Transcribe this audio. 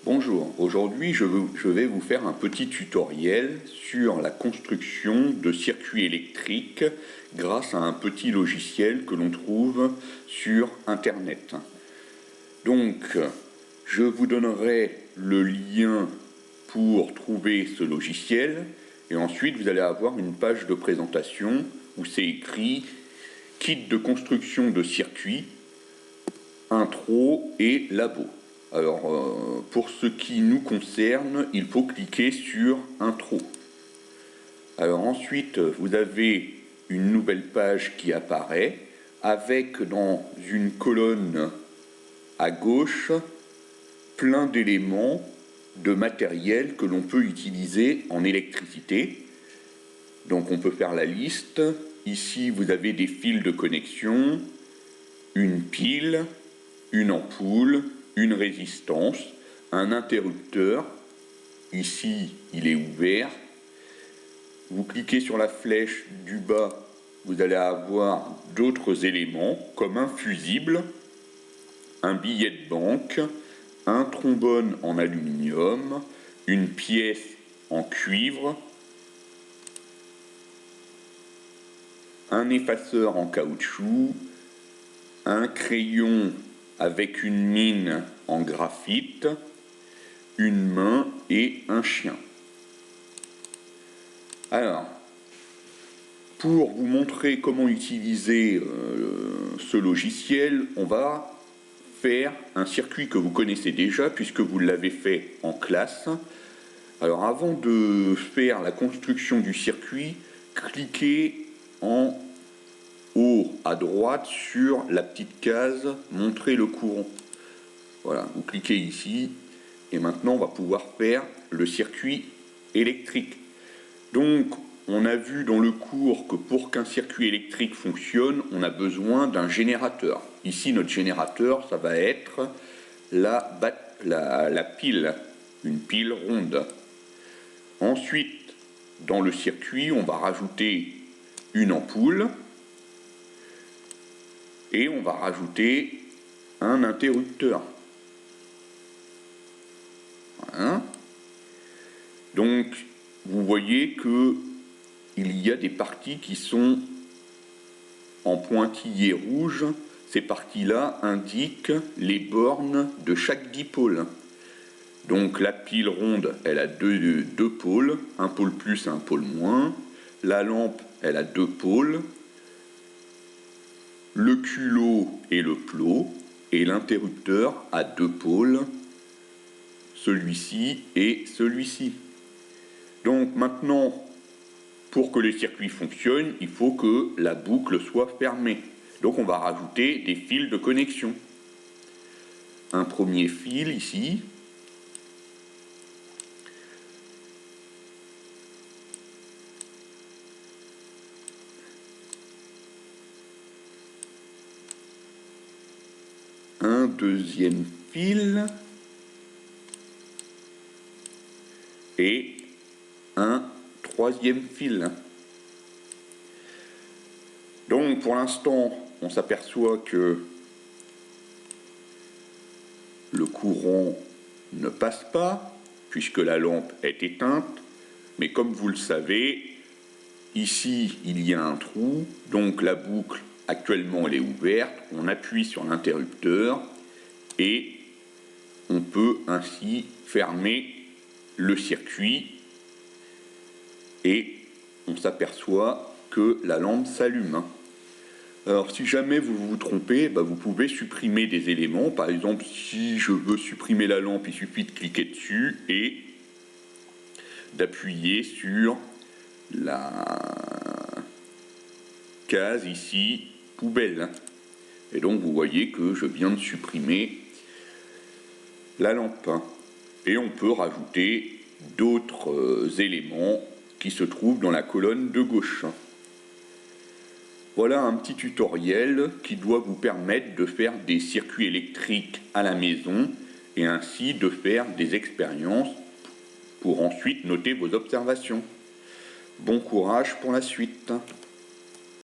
Bonjour, aujourd'hui je vais vous faire un petit tutoriel sur la construction de circuits électriques grâce à un petit logiciel que l'on trouve sur internet. Donc je vous donnerai le lien pour trouver ce logiciel et ensuite vous allez avoir une page de présentation où c'est écrit kit de construction de circuits, intro et labo. Alors, pour ce qui nous concerne, il faut cliquer sur Intro. Alors ensuite, vous avez une nouvelle page qui apparaît avec dans une colonne à gauche plein d'éléments de matériel que l'on peut utiliser en électricité. Donc on peut faire la liste. Ici, vous avez des fils de connexion, une pile, une ampoule, une résistance, un interrupteur. Ici, il est ouvert. Vous cliquez sur la flèche du bas, vous allez avoir d'autres éléments comme un fusible, un billet de banque, un trombone en aluminium, une pièce en cuivre, un effaceur en caoutchouc, un crayon avec une mine en graphite, une main et un chien. Alors, pour vous montrer comment utiliser ce logiciel, on va faire un circuit que vous connaissez déjà puisque vous l'avez fait en classe. Alors avant de faire la construction du circuit, cliquez en haut à droite sur la petite case « Montrer le courant ». Voilà, vous cliquez ici et maintenant on va pouvoir faire le circuit électrique. Donc on a vu dans le cours que pour qu'un circuit électrique fonctionne, on a besoin d'un générateur. Ici notre générateur, ça va être la pile, une pile ronde. Ensuite, dans le circuit, on va rajouter une ampoule. Et on va rajouter un interrupteur. Voilà. Donc, vous voyez qu'il y a des parties qui sont en pointillés rouges. Ces parties-là indiquent les bornes de chaque dipôle. Donc, la pile ronde, elle a deux pôles, un pôle plus et un pôle moins. La lampe, elle a deux pôles. Le culot et le plot, et l'interrupteur a deux pôles, celui-ci et celui-ci. Donc maintenant, pour que le circuit fonctionne, il faut que la boucle soit fermée. Donc on va rajouter des fils de connexion. Un premier fil ici. Un deuxième fil et un troisième fil. Donc pour l'instant, on s'aperçoit que le courant ne passe pas puisque la lampe est éteinte, mais comme vous le savez, ici il y a un trou, donc la boucle actuellement elle est ouverte, on appuie sur l'interrupteur et on peut ainsi fermer le circuit et on s'aperçoit que la lampe s'allume. Alors si jamais vous vous trompez, vous pouvez supprimer des éléments. Par exemple, si je veux supprimer la lampe, il suffit de cliquer dessus et d'appuyer sur la case ici, poubelle. Et donc vous voyez que je viens de supprimer la lampe. Et on peut rajouter d'autres éléments qui se trouvent dans la colonne de gauche. Voilà un petit tutoriel qui doit vous permettre de faire des circuits électriques à la maison et ainsi de faire des expériences pour ensuite noter vos observations. Bon courage pour la suite.